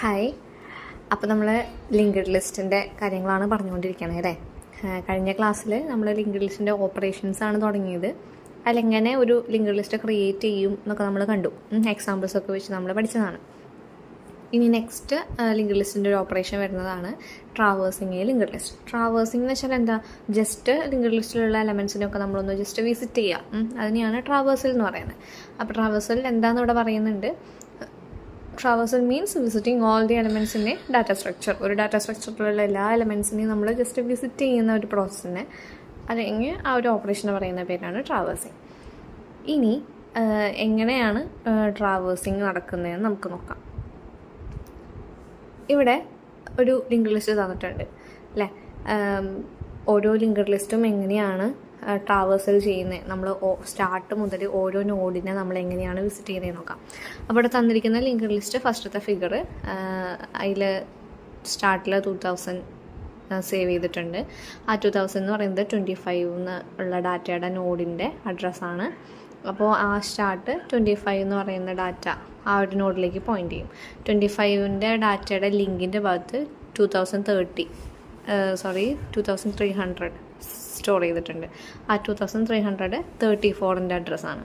Hi. അപ്പോൾ നമ്മൾ linked ലിസ്റ്റിൻ്റെ കാര്യങ്ങളാണ് പറഞ്ഞുകൊണ്ടിരിക്കുന്നത് അല്ലേ. കഴിഞ്ഞ ക്ലാസ്സിൽ നമ്മൾ ലിങ്ക്ഡ് ലിസ്റ്റിൻ്റെ ഓപ്പറേഷൻസാണ് തുടങ്ങിയത്. അതിലെങ്ങനെ ഒരു ലിങ്ക്ഡ് ലിസ്റ്റ് ക്രിയേറ്റ് ചെയ്യും എന്നൊക്കെ നമ്മൾ കണ്ടു. എക്സാമ്പിൾസൊക്കെ വെച്ച് നമ്മൾ പഠിച്ചതാണ്. ഇനി നെക്സ്റ്റ് ലിങ്ക്ഡ് ലിസ്റ്റിൻ്റെ ഒരു ഓപ്പറേഷൻ വരുന്നതാണ് ട്രാവേഴ്സിങ് ലിങ്ക്ഡ് ലിസ്റ്റ്. ട്രാവേഴ്സിംഗ് എന്ന് വെച്ചാൽ എന്താ, ജസ്റ്റ് ലിങ്ക്ഡ് ലിസ്റ്റിലുള്ള എലമെൻസിനൊക്കെ നമ്മളൊന്ന് ജസ്റ്റ് വിസിറ്റ് ചെയ്യുക. അതിനെയാണ് ട്രാവേഴ്സൽ എന്ന് പറയുന്നത്. അപ്പോൾ ട്രാവേഴ്സൽ എന്താണെന്ന് ഇവിടെ പറയുന്നുണ്ട്. Traversal means visiting all the elements in A data structure. ഒരു ഡാറ്റ സ്ട്രക്ചറിലുള്ള എല്ലാ എലമെൻറ്റ്സിനെയും നമ്മൾ ജസ്റ്റ് വിസിറ്റ് ചെയ്യുന്ന ഒരു പ്രോസസ്സിനെ അല്ലെങ്കിൽ ആ ഒരു ഓപ്പറേഷനെ പറയുന്ന പേരാണ് ട്രാവേഴ്സിങ്. ഇനി എങ്ങനെയാണ് ട്രാവേഴ്സിങ് നടക്കുന്നതെന്ന് നമുക്ക് നോക്കാം. ഇവിടെ ഒരു ലിങ്ക്ഡ് ലിസ്റ്റ് തന്നിട്ടുണ്ട് അല്ലേ. ഓരോ ലിങ്ക്ഡ് ലിസ്റ്റും എങ്ങനെയാണ് ട്രാവേഴ്സൽ ചെയ്യുന്നത്, നമ്മൾ സ്റ്റാർട്ട് മുതൽ ഓരോ നോഡിനെ നമ്മൾ എങ്ങനെയാണ് വിസിറ്റ് ചെയ്യുന്നത് നോക്കാം. അപ്പോൾ ഇവിടെ തന്നിരിക്കുന്ന ലിങ്ക്ഡ് ലിസ്റ്റ് ഫസ്റ്റത്തെ ഫിഗർ, അതിൽ സ്റ്റാർട്ടിൽ 2000 സേവ് ചെയ്തിട്ടുണ്ട്. ആ 2000 എന്ന് പറയുന്നത് 25 ഉള്ള ഡാറ്റയുടെ നോഡിൻ്റെ അഡ്രസ്സാണ്. അപ്പോൾ ആ സ്റ്റാർട്ട് 25 എന്ന് പറയുന്ന ഡാറ്റ ആ ഒരു നോഡിലേക്ക് പോയിൻ്റ് ചെയ്യും. 25ൻ്റെ ഡാറ്റയുടെ ലിങ്കിൻ്റെ ഭാഗത്ത് 2300 സ്റ്റോർ ചെയ്തിട്ടുണ്ട്. ആ 2300 34ൻ്റെ അഡ്രസ്സാണ്.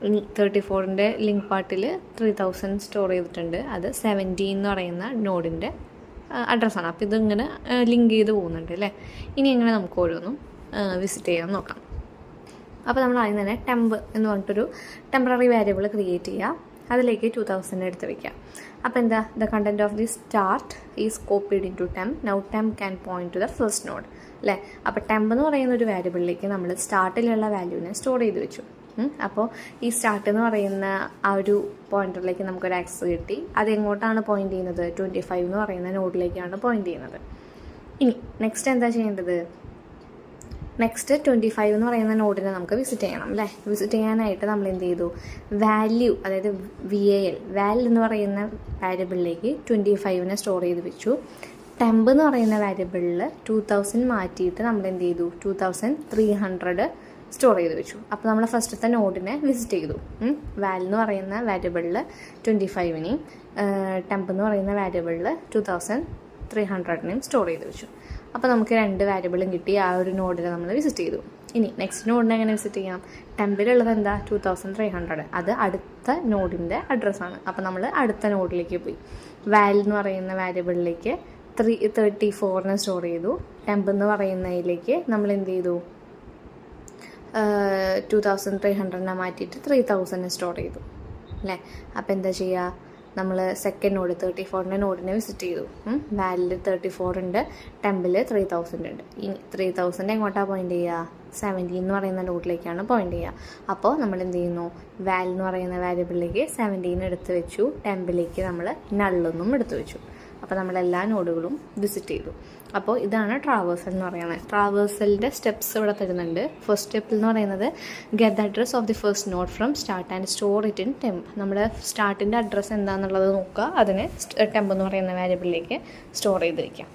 ഇനി 34ൻ്റെ ലിങ്ക് പാർട്ടിൽ 3000 സ്റ്റോർ ചെയ്തിട്ടുണ്ട്. അത് 70 എന്ന് പറയുന്ന നോഡിൻ്റെ അഡ്രസ്സാണ്. അപ്പോൾ ഇതിങ്ങനെ ലിങ്ക് ചെയ്ത് പോകുന്നുണ്ട് അല്ലേ. ഇനി എങ്ങനെ നമുക്ക് ഓരോന്നും വിസിറ്റ് ചെയ്യാൻ നോക്കാം. അപ്പോൾ നമ്മൾ ആദ്യം തന്നെ ടെമ്പ് എന്ന് പറഞ്ഞിട്ടൊരു ടെമ്പററി വേരിയബിൾ ക്രിയേറ്റ് ചെയ്യുക. അതിലേക്ക് 2000 എടുത്ത് വയ്ക്കുക. അപ്പോൾ എന്താ, the content of the start is copied into temp. Now temp can point to the first node അല്ലേ. അപ്പോൾ ടെമ്പ് എന്ന് പറയുന്ന ഒരു വേരിയബിളിലേക്ക് നമ്മൾ സ്റ്റാർട്ടിലുള്ള വാല്യൂവിനെ സ്റ്റോർ ചെയ്ത് വെച്ചു. അപ്പോൾ ഈ സ്റ്റാർട്ട് എന്ന് പറയുന്ന ആ ഒരു പോയിന്ററിലേക്ക് നമുക്കൊരു ആക്സസ് കിട്ടി. അത് എങ്ങോട്ടാണ് പോയിന്റ് ചെയ്യുന്നത്, 25 എന്ന് പറയുന്ന നോഡിലേക്കാണ് പോയിന്റ് ചെയ്യുന്നത്. ഇനി നെക്സ്റ്റ് എന്താ ചെയ്യേണ്ടത്, നെക്സ്റ്റ് 25 എന്ന് പറയുന്ന നോഡിനെ നമുക്ക് വിസിറ്റ് ചെയ്യണം അല്ലേ. വിസിറ്റ് ചെയ്യാനായിട്ട് നമ്മൾ എന്ത് ചെയ്തു, വാല്യൂ അതായത് വാൽ എന്ന് പറയുന്ന വാരിയബിളിലേക്ക് 25നെ സ്റ്റോർ ചെയ്ത് വെച്ചു. ടെമ്പ് എന്ന് പറയുന്ന വാരിയബിളിൽ 2000 മാറ്റിയിട്ട് നമ്മൾ എന്ത് ചെയ്തു, 2300 സ്റ്റോർ ചെയ്ത് വെച്ചു. അപ്പോൾ നമ്മൾ ഫസ്റ്റത്തെ നോഡിനെ വിസിറ്റ് ചെയ്തു. വാൽ എന്ന് പറയുന്ന വാരിയബിളിൽ 25നെയും ടെമ്പ് എന്ന് പറയുന്ന വാരിയബിളിൽ 2300നെയും സ്റ്റോർ ചെയ്ത് വെച്ചു. അപ്പോൾ നമുക്ക് 2 വാരിയബിളും കിട്ടി. ആ ഒരു നോഡിനെ നമ്മൾ വിസിറ്റ് ചെയ്തു. ഇനി നെക്സ്റ്റ് നോഡിനെ എങ്ങനെ വിസിറ്റ് ചെയ്യാം, ടെമ്പിലുള്ളത് എന്താ 2300, അത് അടുത്ത നോഡിൻ്റെ അഡ്രസ്സാണ്. അപ്പോൾ നമ്മൾ അടുത്ത നോഡിലേക്ക് പോയി. വാൽ എന്ന് പറയുന്ന വാരിയബിളിലേക്ക് 34നെ സ്റ്റോർ ചെയ്തു. ടെമ്പ് എന്ന് പറയുന്നതിലേക്ക് നമ്മൾ എന്ത് ചെയ്തു, 2300നെ മാറ്റിയിട്ട് 3000നെ സ്റ്റോർ ചെയ്തു അല്ലേ. അപ്പോൾ എന്താ ചെയ്യുക, നമ്മൾ സെക്കൻഡ് നോഡ് 34ൻ്റെ നോഡിനെ വിസിറ്റ് ചെയ്തു. വാലിൽ 34 ഉണ്ട്, ടെമ്പിൽ 3000 ഉണ്ട്. ഇനി 3000 എങ്ങോട്ടാണ് പോയിൻ്റ് ചെയ്യുക, 70 എന്ന് പറയുന്ന നോഡിലേക്കാണ് പോയിൻ്റ് ചെയ്യുക. അപ്പോൾ നമ്മൾ എന്ത് ചെയ്യുന്നു, വാൽ എന്ന് പറയുന്ന വാരിയബിളിലേക്ക് 70 എടുത്ത് വെച്ചു. ടെമ്പിലേക്ക് നമ്മൾ നള്ളൊന്നും എടുത്ത് വെച്ചു. അപ്പോൾ നമ്മളെല്ലാ നോഡുകളും വിസിറ്റ് ചെയ്തു. അപ്പോൾ ഇതാണ് ട്രാവേഴ്സൽ എന്ന് പറയുന്നത്. ട്രാവേഴ്സലിൻ്റെ സ്റ്റെപ്സ് ഇവിടെ തരുന്നുണ്ട്. ഫസ്റ്റ് സ്റ്റെപ്പ് എന്ന് പറയുന്നത് get the address of the first node from start and store it in temp. നമ്മുടെ സ്റ്റാർട്ടിൻ്റെ അഡ്രസ്സ് എന്താണെന്നുള്ളത് നോക്കുക, അതിനെ ടെമ്പ് എന്ന് പറയുന്ന വാരിയബിളിലേക്ക് സ്റ്റോർ ചെയ്ത് വയ്ക്കാം.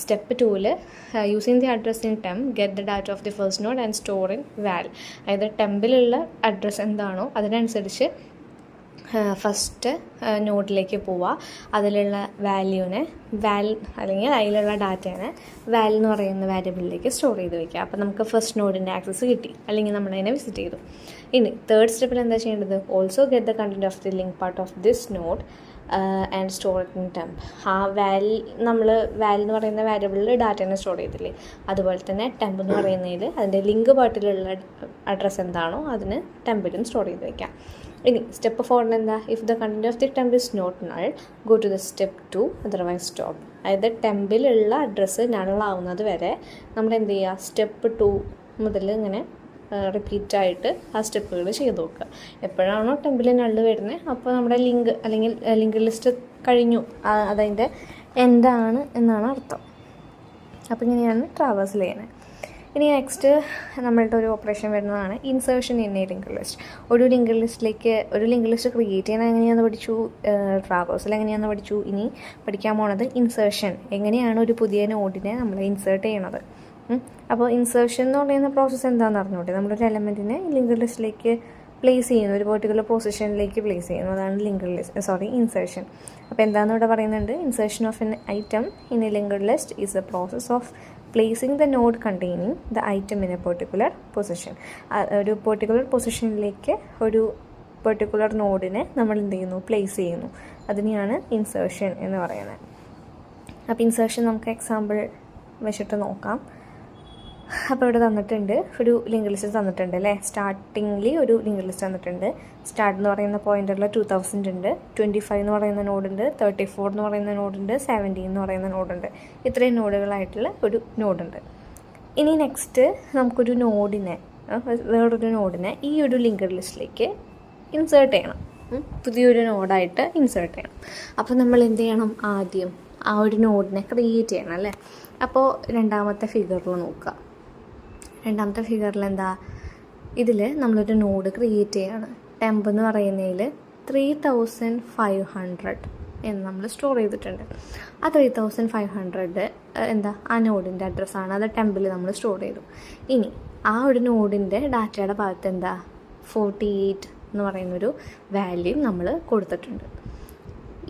സ്റ്റെപ്പ് 2ൽ using the address in temp get the data of the first node and store in val. അതായത് ടെമ്പിലുള്ള അഡ്രസ്സ് എന്താണോ അതിനനുസരിച്ച് ഫസ്റ്റ് നോഡിലേക്ക് പോവുക. അതിലുള്ള വാല്യൂവിനെ അല്ലെങ്കിൽ അതിലുള്ള ഡാറ്റേനെ വാൽ എന്ന് പറയുന്ന വാരിയബിളിലേക്ക് സ്റ്റോർ ചെയ്ത് വയ്ക്കുക. അപ്പോൾ നമുക്ക് ഫസ്റ്റ് നോഡിൻ്റെ ആക്സസ് കിട്ടി, അല്ലെങ്കിൽ നമ്മളതിനെ വിസിറ്റ് ചെയ്തു. ഇനി തേർഡ് സ്റ്റെപ്പിൽ എന്താ ചെയ്യേണ്ടത്, also get the content of the link part of this node and store it in temp. ആ നമ്മൾ വാൽ എന്ന് പറയുന്ന വാരിയബിളിൽ ഡാറ്റേനെ സ്റ്റോർ ചെയ്തില്ലേ, അതുപോലെ തന്നെ ടെമ്പ് എന്ന് പറയുന്നതിൽ അതിൻ്റെ ലിങ്ക് പാർട്ടിലുള്ള അഡ്രസ്സ് എന്താണോ അതിന് ടെമ്പിലും സ്റ്റോർ ചെയ്ത് വയ്ക്കാം. ഇനി സ്റ്റെപ്പ് 4 എന്താ, if the content of the temp is not null go to the step 2 otherwise stop. അതായത് ടെമ്പിലുള്ള അഡ്രസ്സ് നള്ളാവുന്നത് വരെ നമ്മൾ എന്ത് ചെയ്യുക, സ്റ്റെപ്പ് 2 മുതൽ ഇങ്ങനെ റിപ്പീറ്റായിട്ട് ആ സ്റ്റെപ്പുകൾ ചെയ്ത് നോക്കുക. എപ്പോഴാണോ ടെമ്പിൽ നള്ള് വരുന്നത് അപ്പോൾ നമ്മുടെ ലിങ്ക് അല്ലെങ്കിൽ ലിങ്ക് ലിസ്റ്റ് കഴിഞ്ഞു, അതതിൻ്റെ എന്താണ് എന്നാണ് അർത്ഥം. അപ്പോൾ ഇങ്ങനെയാണ് ട്രാവേഴ്സൽ ചെയ്യുന്നത്. ഇനി നെക്സ്റ്റ് നമ്മളുടെ ഒരു ഓപ്പറേഷൻ വരുന്നതാണ് insertion in A link list. ഒരു ലിങ്ക് ലിസ്റ്റ് ക്രിയേറ്റ് ചെയ്യാൻ എങ്ങനെയാണെന്ന് പഠിച്ചു, ട്രാവേഴ്സൽ എങ്ങനെയാണെന്ന് പഠിച്ചു. ഇനി പഠിക്കാൻ പോണത് ഇൻസേർഷൻ, എങ്ങനെയാണ് ഒരു പുതിയ നോഡിനെ നമ്മൾ ഇൻസേർട്ട് ചെയ്യണത്. അപ്പോൾ ഇൻസേർഷൻ എന്ന് പറയുന്ന പ്രോസസ്സ് എന്താണെന്ന് അറിഞ്ഞോട്ടെ. നമ്മളൊരു എലമെൻറ്റിനെ ലിങ്ക് ലിസ്റ്റിലേക്ക് പ്ലേസ് ചെയ്യുന്നു, ഒരു പെർട്ടിക്കുലർ പൊസിഷനിലേക്ക് പ്ലേസ് ചെയ്യുന്നു, അതാണ് ഇൻസേർഷൻ. അപ്പോൾ എന്താണെന്ന് ഇവിടെ പറയുന്നുണ്ട്, insertion of N item in A linked list is A process of placing the node containing the item in A particular position. ഒരു പെർട്ടിക്കുലർ പൊസിഷനിലേക്ക് ഒരു പെർട്ടിക്കുലർ നോഡിനെ നമ്മൾ എന്ത് ചെയ്യുന്നു, പ്ലേസ് ചെയ്യുന്നു. അതിനെയാണ് ഇൻസേർഷൻ എന്ന് പറയുന്നത്. അപ്പോൾ ഇൻസേർഷൻ നമുക്ക് എക്സാമ്പിൾ വെച്ചിട്ട് നോക്കാം. അപ്പോൾ ഇവിടെ തന്നിട്ടുണ്ട്, ഒരു ലിങ്ക് ലിസ്റ്റ് തന്നിട്ടുണ്ട് അല്ലേ. സ്റ്റാർട്ടിങ്ങിൽ ഒരു ലിങ്ക് ലിസ്റ്റ് തന്നിട്ടുണ്ട്. സ്റ്റാർട്ട് എന്ന് പറയുന്ന പോയിന്റുള്ള 2000 ഉണ്ട്, 25 എന്ന് പറയുന്ന നോഡുണ്ട്, 34 എന്ന് പറയുന്ന നോഡുണ്ട്, 17 എന്ന് പറയുന്ന നോഡുണ്ട്. ഇത്രയും നോഡുകളായിട്ടുള്ള ഒരു നോഡുണ്ട്. ഇനി നെക്സ്റ്റ് നമുക്കൊരു നോഡിനെ, വേറൊരു നോഡിനെ ഈ ഒരു ലിങ്ക് ലിസ്റ്റിലേക്ക് ഇൻസേർട്ട് ചെയ്യണം. പുതിയൊരു നോഡായിട്ട് ഇൻസേർട്ട് ചെയ്യണം. അപ്പോൾ നമ്മൾ എന്ത് ചെയ്യണം, ആദ്യം ആ ഒരു നോഡിനെ ക്രിയേറ്റ് ചെയ്യണം അല്ലേ. അപ്പോൾ രണ്ടാമത്തെ ഫിഗറിൽ നോക്കുക. രണ്ടാമത്തെ ഫിഗറിൽ എന്താ, ഇതിൽ നമ്മളൊരു നോഡ് ക്രിയേറ്റ് ചെയ്യാണ്. ടെമ്പ് എന്ന് പറയുന്നതിൽ 3500 എന്ന് നമ്മൾ സ്റ്റോർ ചെയ്തിട്ടുണ്ട്. ആ 3500 എന്താ, ആ നോഡിൻ്റെ അഡ്രസ്സാണ്. അത് ടെമ്പിൽ നമ്മൾ സ്റ്റോർ ചെയ്തു. ഇനി ആ ഒരു നോഡിൻ്റെ ഡാറ്റയുടെ ഭാഗത്ത് എന്താ, 48 എന്ന് പറയുന്നൊരു വാല്യൂ നമ്മൾ കൊടുത്തിട്ടുണ്ട്.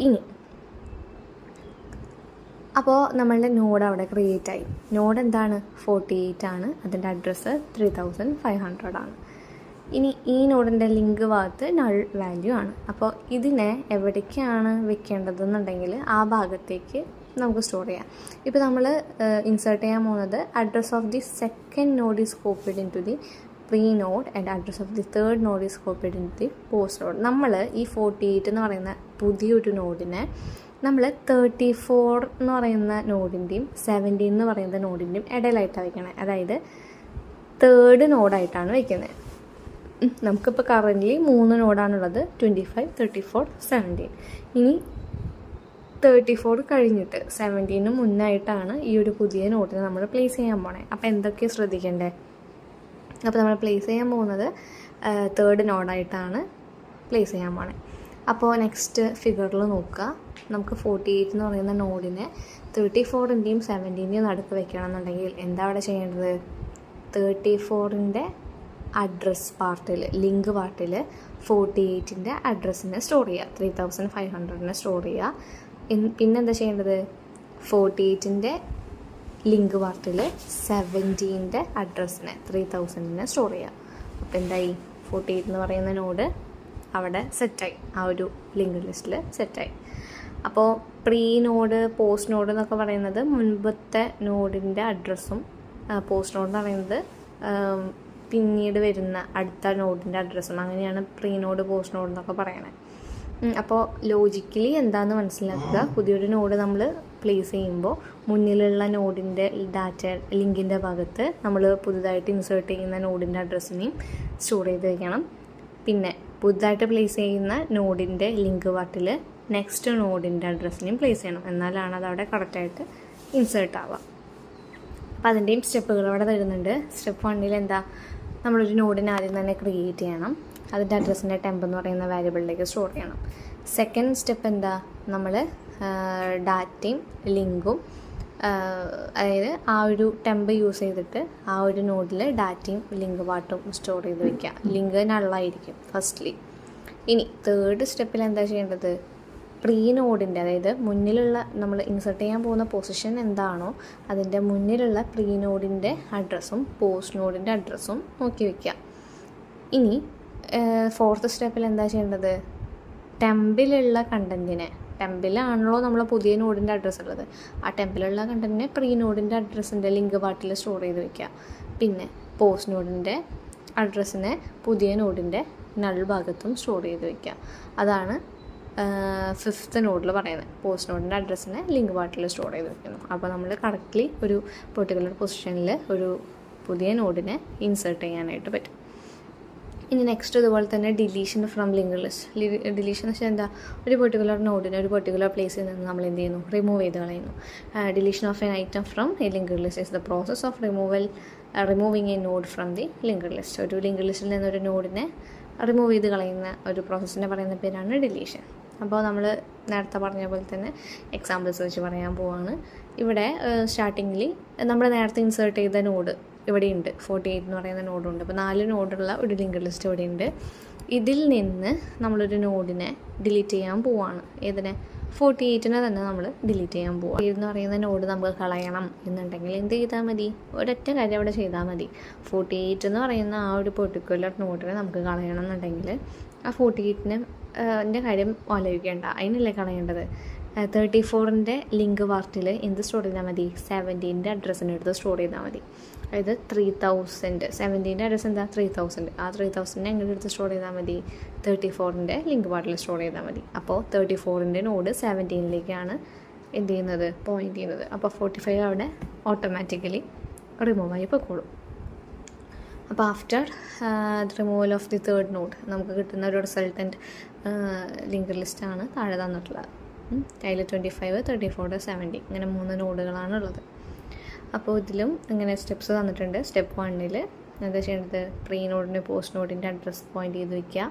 ഇനി അപ്പോൾ നമ്മളുടെ നോഡ് അവിടെ ക്രിയേറ്റ് ആയി. നോഡ് എന്താണ്, 48 ആണ്. അതിൻ്റെ അഡ്രസ്സ് 3500 ആണ്. ഇനി ഈ നോഡിൻ്റെ ലിങ്ക് ഭാഗത്ത് നൾ വാല്യൂ ആണ്. അപ്പോൾ ഇതിനെ എവിടേക്കാണ് വെക്കേണ്ടതെന്നുണ്ടെങ്കിൽ ആ ഭാഗത്തേക്ക് നമുക്ക് സ്റ്റോർ ചെയ്യാം. ഇപ്പോൾ നമ്മൾ ഇൻസേർട്ട് ചെയ്യാൻ പോകുന്നത് address of the second node is copied into the pre node and address of the third node is copied into the post node. നമ്മൾ ഈ 48 എന്ന് പറയുന്ന പുതിയൊരു നോഡിനെ നമ്മൾ 34 എന്ന് പറയുന്ന നോഡിൻ്റെയും 17 എന്ന് പറയുന്ന നോഡിൻ്റെയും ഇടയിലായിട്ടാണ് വയ്ക്കണത്. അതായത് തേർഡ് നോഡായിട്ടാണ് വയ്ക്കുന്നത്. നമുക്കിപ്പോൾ കറൻ്റ്ലി 3 നോഡാണുള്ളത്, 25, 34, 17. ഇനി 34 കഴിഞ്ഞിട്ട് 17 മുന്നായിട്ടാണ് ഈ ഒരു പുതിയ നോഡിനെ നമ്മൾ പ്ലേസ് ചെയ്യാൻ പോണേ. അപ്പോൾ എന്തൊക്കെയാണ് ശ്രദ്ധിക്കേണ്ടത്? അപ്പോൾ നമ്മൾ പ്ലേസ് ചെയ്യാൻ പോകുന്നത് തേർഡ് നോഡായിട്ടാണ് പ്ലേസ് ചെയ്യാൻ പോണേ. അപ്പോൾ നെക്സ്റ്റ് ഫിഗറിൽ നോക്കുക. നമുക്ക് 48 എന്ന് പറയുന്ന നോഡിനെ 34ൻ്റെയും 17ൻ്റെയും നടുക്ക് വെക്കണം എന്നുണ്ടെങ്കിൽ എന്താ അവിടെ ചെയ്യേണ്ടത്? 34ൻ്റെ അഡ്രസ് പാർട്ടിൽ, ലിങ്ക് പാർട്ടിൽ 48ൻ്റെ അഡ്രസ്സിനെ സ്റ്റോർ ചെയ്യുക, 3500നെ സ്റ്റോർ ചെയ്യുക. പിന്നെന്താ ചെയ്യേണ്ടത്? 48ൻ്റെ ലിങ്ക് പാർട്ടിൽ 17ൻ്റെ അഡ്രസ്സിനെ 3000നെ സ്റ്റോർ ചെയ്യുക. അപ്പോൾ എന്തായി? 48 എന്ന് പറയുന്ന നോഡ് അവിടെ സെറ്റായി, ആ ഒരു ലിങ്ക് ലിസ്റ്റിൽ സെറ്റായി. അപ്പോൾ പ്രീ നോഡ്, പോസ്റ്റ് നോഡ് എന്നൊക്കെ പറയുന്നത് മുൻപത്തെ നോഡിൻ്റെ അഡ്രസ്സും, പോസ്റ്റ് നോഡ് എന്ന് പറയുന്നത് പിന്നീട് വരുന്ന അടുത്ത നോഡിൻ്റെ അഡ്രസ്സും, അങ്ങനെയാണ് പ്രീ നോഡ്, പോസ്റ്റ് നോഡ് എന്നൊക്കെ പറയണത്. അപ്പോൾ ലോജിക്കലി എന്താണെന്ന് മനസ്സിലാക്കുക. പുതിയൊരു നോഡ് നമ്മൾ പ്ലേസ് ചെയ്യുമ്പോൾ മുന്നിലുള്ള നോഡിൻ്റെ ഡാറ്റ ലിങ്കിൻ്റെ ഭാഗത്ത് നമ്മൾ പുതുതായിട്ട് ഇൻസേർട്ട് ചെയ്യുന്ന നോഡിൻ്റെ അഡ്രസ്സിനെയും സ്റ്റോർ ചെയ്ത് വയ്ക്കണം. പിന്നെ പുതുതായിട്ട് പ്ലേസ് ചെയ്യുന്ന നോഡിൻ്റെ ലിങ്ക് പാർട്ടിൽ നെക്സ്റ്റ് നോഡിൻ്റെ അഡ്രസ്സിനെയും പ്ലേസ് ചെയ്യണം. എന്നാലാണ് അതവിടെ കറക്റ്റായിട്ട് ഇൻസേർട്ട് ആവുക. അപ്പോൾ അതിൻ്റെയും സ്റ്റെപ്പുകൾ അവിടെ തരുന്നുണ്ട്. സ്റ്റെപ്പ് 1 എന്താ, നമ്മളൊരു നോഡിനെ ആദ്യം തന്നെ ക്രിയേറ്റ് ചെയ്യണം. അതിൻ്റെ അഡ്രസ്സിൻ്റെ ടെമ്പ് എന്ന് പറയുന്ന വാരിയബിളിലേക്ക് സ്റ്റോർ ചെയ്യണം. സെക്കൻഡ് സ്റ്റെപ്പ് എന്താ, നമ്മൾ ഡാറ്റയും ലിങ്കും, അതായത് ആ ഒരു ടെമ്പ് യൂസ് ചെയ്തിട്ട് ആ ഒരു നോഡിൽ ഡാറ്റയും ലിങ്ക് പാർട്ടും സ്റ്റോർ ചെയ്ത് വയ്ക്കുക. ലിങ്ക് നള്ളായിരിക്കും ഫസ്റ്റ്ലി. ഇനി തേർഡ് സ്റ്റെപ്പിൽ എന്താ ചെയ്യേണ്ടത്? പ്രീ നോഡിൻ്റെ, അതായത് മുന്നിലുള്ള നമ്മൾ ഇൻസേർട്ട് ചെയ്യാൻ പോകുന്ന പൊസിഷൻ എന്താണോ അതിൻ്റെ മുന്നിലുള്ള പ്രീ നോഡിൻ്റെ അഡ്രസ്സും പോസ്റ്റ് നോഡിൻ്റെ അഡ്രസ്സും നോക്കി വയ്ക്കുക. ഇനി ഫോർത്ത് സ്റ്റെപ്പിൽ എന്താ ചെയ്യേണ്ടത്? ടെമ്പിലുള്ള കണ്ടൻറ്റിനെ, ടെമ്പിലാണല്ലോ നമ്മൾ പുതിയ നോഡിൻ്റെ അഡ്രസ്സ് ഉള്ളത്, ആ ടെമ്പിലുള്ള കണ്ടൻറ്റിനെ പ്രീ നോഡിൻ്റെ അഡ്രസ്സിൻ്റെ ലിങ്ക് പാർട്ടിൽ സ്റ്റോർ ചെയ്ത് വയ്ക്കുക. പിന്നെ പോസ്റ്റ് നോഡിൻ്റെ അഡ്രസ്സിനെ പുതിയ നോഡിൻ്റെ നൾ ഭാഗത്തും സ്റ്റോർ ചെയ്ത് വയ്ക്കുക. അതാണ് ഫിഫ്ത്ത് നോഡിൽ പറയുന്നത്. പോസ്റ്റ് നോഡിൻ്റെ അഡ്രസ്സിനെ ലിങ്ക് പാർട്ടിൽ സ്റ്റോർ ചെയ്ത് വയ്ക്കുന്നു. അപ്പോൾ നമ്മൾ കറക്റ്റ്ലി ഒരു പെർട്ടിക്കുലർ പൊസിഷനിൽ ഒരു പുതിയ നോഡിനെ ഇൻസേർട്ട് ചെയ്യാനായിട്ട് പറ്റും. ഇനി നെക്സ്റ്റ് ഇതുപോലെ തന്നെ deletion from link list. Deletion എന്ന് വെച്ചാൽ എന്താ, ഒരു പെർട്ടിക്കുലർ നോഡിനെ ഒരു പെർട്ടിക്കുലർ പ്ലേസിൽ നിന്ന് നമ്മൾ എന്ത് ചെയ്യുന്നു? റിമൂവ് ചെയ്ത് കളയുന്നു. Deletion of N item from A link list is the process of removing A node from the link list. ഒരു ലിങ്ക് ലിസ്റ്റിൽ നിന്നൊരു നോഡിനെ റിമൂവ് ചെയ്ത് കളയുന്ന ഒരു പ്രോസസ്സിനെ പറയുന്ന പേരാണ് ഡിലീഷൻ. അപ്പോൾ നമ്മൾ നേരത്തെ പറഞ്ഞ പോലെ തന്നെ എക്സാമ്പിൾസ് വെച്ച് പറയാൻ പോവാണ്. ഇവിടെ സ്റ്റാർട്ടിങ്ങിൽ നമ്മൾ നേരത്തെ ഇൻസേർട്ട് ചെയ്ത നോഡ് ഇവിടെയുണ്ട്, 48 എന്ന് പറയുന്ന നോഡുണ്ട്. അപ്പോൾ 4 നോഡുള്ള ഒരു ലിങ്ക് ലിസ്റ്റ് ഇവിടെയുണ്ട്. ഇതിൽ നിന്ന് നമ്മളൊരു നോഡിനെ ഡിലീറ്റ് ചെയ്യാൻ പോവാണ്. ഏതിനെ? 48 തന്നെ നമ്മൾ ഡിലീറ്റ് ചെയ്യാൻ പോവുക. എന്ന് പറയുന്ന നോഡ് നമുക്ക് കളയണം എന്നുണ്ടെങ്കിൽ എന്ത് ചെയ്താൽ മതി? ഒരൊറ്റ കാര്യം അവിടെ ചെയ്താൽ മതി. 48 എന്ന് പറയുന്ന ആ ഒരു പെർട്ടിക്കുലർ നോഡിനെ നമുക്ക് കളയണം എന്നുണ്ടെങ്കിൽ ആ 48ൻ്റെ കാര്യം ആലോചിക്കേണ്ട, അതിനല്ലേ കളയേണ്ടത്. 34ൻ്റെ ലിങ്ക് പാർട്ടിൽ എന്ത് സ്റ്റോർ ചെയ്താൽ മതി? 17ൻ്റെ അഡ്രസ്സിനെടുത്ത് സ്റ്റോർ ചെയ്താൽ മതി. അതായത് 3000, 17ൻ്റെ അഡ്രസ്സ് എന്താ? 3000. ആ 3000 എങ്ങനെ എടുത്ത് സ്റ്റോർ ചെയ്താൽ മതി? 34ൻ്റെ ലിങ്ക് പാർട്ടിൽ സ്റ്റോർ ചെയ്താൽ മതി. അപ്പോൾ 34ൻ്റെ നോഡ് 17ലേക്കാണ് എന്ത് ചെയ്യുന്നത്? പോയിൻ്റ് ചെയ്യുന്നത്. അപ്പോൾ 45 അവിടെ ഓട്ടോമാറ്റിക്കലി റിമൂവ് ആയി പോയിക്കോളും. അപ്പോൾ after removal of the third node നമുക്ക് കിട്ടുന്ന ഒരു റിസൾട്ടൻറ്റ് ലിങ്ക് ലിസ്റ്റാണ് താഴെ തന്നിട്ടുള്ളത്. അതിൽ 25, 34, 70 ഇങ്ങനെ 3 നോഡുകളാണ് ഉള്ളത്. അപ്പോൾ ഇതിലും ഇങ്ങനെ സ്റ്റെപ്സ് തന്നിട്ടുണ്ട്. സ്റ്റെപ്പ് 1 എന്താ ചെയ്യേണ്ടത്? പ്രീ നോഡിന് പോസ്റ്റ് നോഡിൻ്റെ അഡ്രസ്സ് പോയിൻ്റ് ചെയ്ത് വയ്ക്കുക,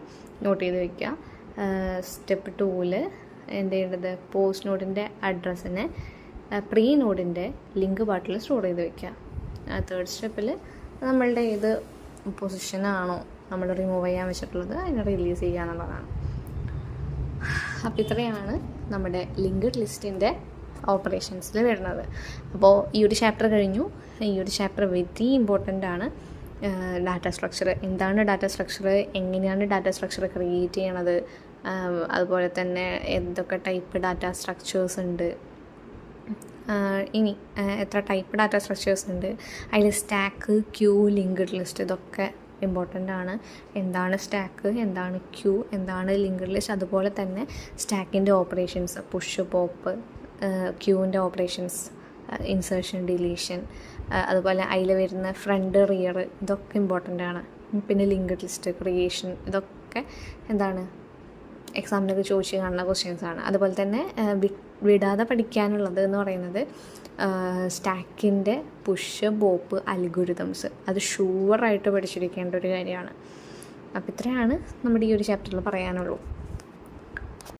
നോട്ട് ചെയ്ത് വയ്ക്കുക. സ്റ്റെപ്പ് 2 എന്ത് ചെയ്യേണ്ടത്? പോസ്റ്റ് നോഡിൻ്റെ അഡ്രസ്സിനെ പ്രീ നോഡിൻ്റെ ലിങ്ക് പാർട്ടിൽ സ്റ്റോർ ചെയ്ത് വയ്ക്കുക. തേർഡ് സ്റ്റെപ്പിൽ നമ്മളുടെ ഏത് പൊസിഷനാണോ നമ്മൾ റിമൂവ് ചെയ്യാൻ വെച്ചിട്ടുള്ളത് അതിനെ റിലീസ് ചെയ്യുക എന്നുള്ളതാണ്. അപ്പോൾ ഇത്രയാണ് നമ്മുടെ ലിങ്ക്ഡ് ലിസ്റ്റിൻ്റെ ഓപ്പറേഷൻസിൽ വരുന്നത്. അപ്പോൾ ഈ ഒരു ചാപ്റ്റർ കഴിഞ്ഞു. ഈ ഒരു ചാപ്റ്റർ വെരി ഇമ്പോർട്ടൻ്റ് ആണ്. ഡാറ്റ സ്ട്രക്ചർ എന്താണ്? ഡാറ്റ സ്ട്രക്ചർ എങ്ങനെയാണ് ഡാറ്റ സ്ട്രക്ചർ ക്രിയേറ്റ് ചെയ്യണത്, അതുപോലെ തന്നെ എന്തൊക്കെ ടൈപ്പ് ഡാറ്റ സ്ട്രക്ചേഴ്സ് ഉണ്ട്, ഇനി എത്ര ടൈപ്പ് ഡാറ്റ സ്ട്രക്ചേഴ്സ് ഉണ്ട്, അതിൽ സ്റ്റാക്ക്, ക്യൂ, ലിങ്ക്ഡ് ലിസ്റ്റ് ഇതൊക്കെ ഇമ്പോർട്ടൻ്റ് ആണ്. എന്താണ് സ്റ്റാക്ക്, എന്താണ് ക്യൂ, എന്താണ് ലിങ്ക്ഡ് ലിസ്റ്റ്, അതുപോലെ തന്നെ സ്റ്റാക്കിൻ്റെ ഓപ്പറേഷൻസ്, പുഷ്, പോപ്പ്, ക്യൂവിൻ്റെ ഓപ്പറേഷൻസ്, ഇൻസേർഷൻ, ഡിലീഷൻ, അതുപോലെ അതിൽ വരുന്ന ഫ്രണ്ട്, റിയർ ഇതൊക്കെ ഇമ്പോർട്ടൻ്റ് ആണ്. പിന്നെ ലിങ്ക്ഡ് ലിസ്റ്റ്, ക്രിയേഷൻ ഇതൊക്കെ എന്താണ് എക്സാമിനൊക്കെ ചോദിച്ച് കാണുന്ന ക്വസ്റ്റ്യൻസാണ്. അതുപോലെ തന്നെ വിടാതെ പഠിക്കാനുള്ളത് എന്ന് പറയുന്നത് സ്റ്റാക്കിൻ്റെ പുഷ്, പോപ്പ്, അൽഗോരിതംസ് അത് ഷുവറായിട്ട് പഠിച്ചിരിക്കേണ്ട ഒരു കാര്യമാണ്. അപ്പോൾ ഇത്രയാണ് നമ്മുടെ ഈ ഒരു ചാപ്റ്ററിൽ പറയാനുള്ളൂ.